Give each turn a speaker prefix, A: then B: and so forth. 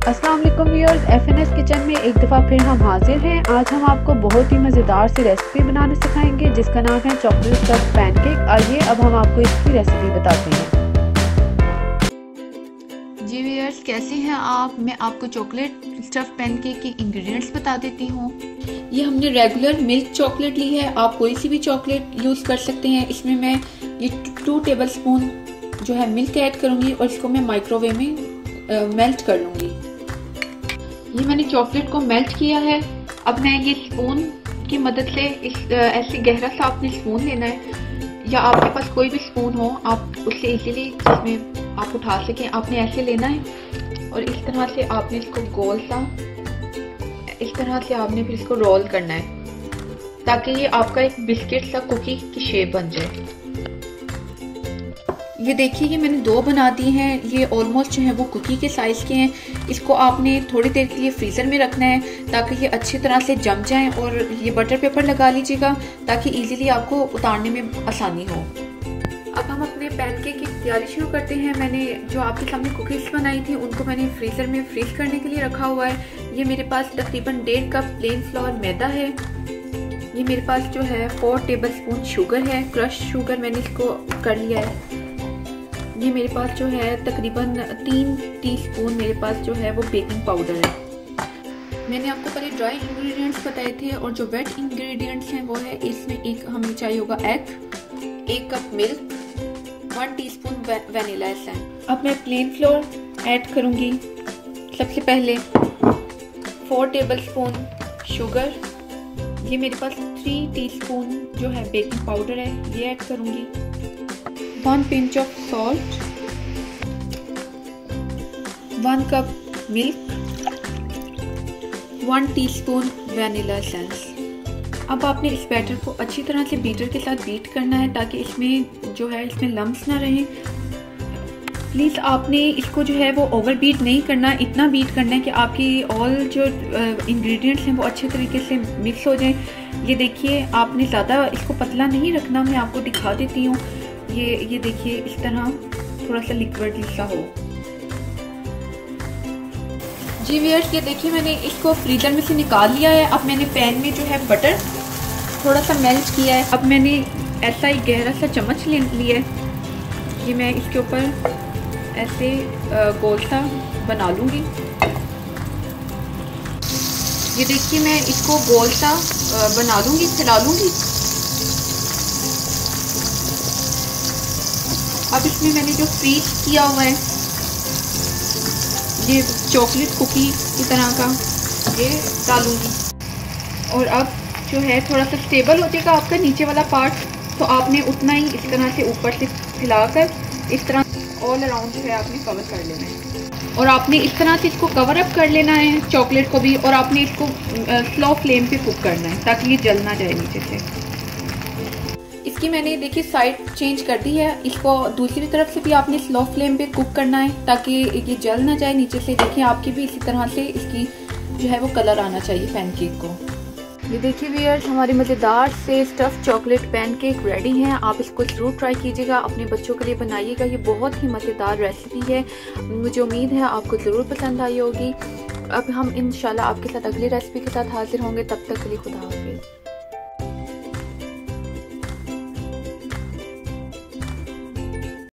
A: अस्सलाम वालेकुम viewers, FNS kitchen में एक दफ़ा फिर हम हाजिर हैं। आज हम आपको बहुत ही मज़ेदार सी रेसिपी बनाना सिखाएंगे जिसका नाम है चॉकलेट स्टफ पैनकेक। आइए अब हम आपको इसकी रेसिपी बताते हैं।
B: जी व्यूअर्स, कैसे हैं आप? मैं आपको चॉकलेट स्टफ पैनकेक के इंग्रेडिएंट्स बता देती हूँ। ये हमने रेगुलर मिल्क चॉकलेट ली है, आप कोई सी भी चॉकलेट यूज़ कर सकते हैं। इसमें मैं ये 2 टेबलस्पून जो है मिल्क ऐड करूँगी और इसको मैं माइक्रोवेव में मेल्ट कर लूँगी। ये मैंने चॉकलेट को मेल्ट किया है। अब मैं ये स्पून की मदद से ऐसे गहरा सा आपने स्पून लेना है, या आपके पास कोई भी स्पून हो आप उससे इजीली जिसमें आप उठा सकें, आपने ऐसे लेना है और इस तरह से आपने इसको गोल सा इस तरह से आपने फिर इसको रोल करना है ताकि ये आपका एक बिस्किट सा कुकी की शेप बन जाए। ये देखिए, ये मैंने 2 बना दिए हैं। ये ऑलमोस्ट जो है वो कुकी के साइज के हैं। इसको आपने थोड़ी देर के लिए फ्रीजर में रखना है ताकि ये अच्छी तरह से जम जाएं, और ये बटर पेपर लगा लीजिएगा ताकि इजीली आपको उतारने में आसानी हो। अब हम अपने पैनकेक की तैयारी शुरू करते हैं। मैंने जो आपके सामने कुकीज बनाई थी उनको मैंने फ्रीजर में फ्रीज करने के लिए रखा हुआ है। ये मेरे पास तकरीबन 1.5 कप प्लेन फ्लोर मैदा है। ये मेरे पास जो है 4 टेबलस्पून शुगर है, क्रश शुगर मैंने इसको कर लिया है। ये मेरे पास जो है तकरीबन 3 टीस्पून मेरे पास जो है वो बेकिंग पाउडर है। मैंने आपको पहले ड्राई इंग्रेडिएंट्स बताए थे, और जो वेट इंग्रेडिएंट्स हैं वो है इसमें एक हमें चाहिए होगा egg, 1 cup milk, 1 teaspoon vanilla essence. अब मैं प्लेन फ्लोर ऐड करूंगी। सबसे पहले 4 टेबलस्पून शुगर, ये मेरे पास 3 टीस्पून जो है बेकिंग पाउडर है, ये ऐड करूंगी। 1 pinch of salt, 1 cup milk, 1 teaspoon vanilla essence. अब आपने इस बैटर को अच्छी तरह से बीटर के साथ बीट करना है ताकि इसमें जो है इसमें लम्स ना रहें। प्लीज़ आपने इसको जो है वो ओवर बीट नहीं करना, इतना बीट करना है कि आपकी ऑल जो इंग्रेडिएंट्स हैं वो अच्छे तरीके से मिक्स हो जाएं। ये देखिए, आपने ज़्यादा इसको पतला नहीं रखना। मैं आपको दिखा देती हूँ। ये देखिए, इस तरह थोड़ा सा लिक्विड सा हो। जी व्यूअर्स, ये देखिए मैंने इसको फ्रीजर में से निकाल लिया है। अब मैंने पैन में जो है बटर थोड़ा सा मेल्ट किया है। अब मैंने ऐसा ही गहरा सा चम्मच ले लिया है। ये मैं इसके ऊपर ऐसे गोल सा बना लूँगी। ये देखिए, मैं इसको गोल सा बना लूँगी, फैला लूँगी। अब इसमें मैंने जो फ्रीज किया हुआ है ये चॉकलेट कुकी की तरह का ये डालूंगी, और अब जो है थोड़ा सा स्टेबल हो जाएगा आपका नीचे वाला पार्ट, तो आपने उतना ही इस तरह से ऊपर से फैलाकर इस तरह ऑल अराउंड जो है आपने कवर कर लेना है। और आपने इस तरह से इसको कवर अप कर लेना है चॉकलेट को भी, और आपने इसको स्लो फ्लेम पे कुक करना है ताकि ये जल ना जाए नीचे से। इसकी मैंने देखिए साइड चेंज कर दी है। इसको दूसरी तरफ से भी आपने स्लो फ्लेम पे कुक करना है ताकि ये जल ना जाए नीचे से। देखिए, आपकी भी इसी तरह से इसकी जो है वो कलर आना चाहिए पैनकेक को। ये देखिए व्यूअर्स, हमारी मज़ेदार से स्टफ चॉकलेट पैनकेक रेडी हैं। आप इसको ज़रूर ट्राई कीजिएगा, अपने बच्चों के लिए बनाइएगा। ये बहुत ही मज़ेदार रेसिपी है। मुझे उम्मीद है आपको ज़रूर पसंद आई होगी। अब हम इंशाल्लाह आपके साथ अगली रेसिपी के साथ हाजिर होंगे। तब तक के लिए खुदा हाफिज़।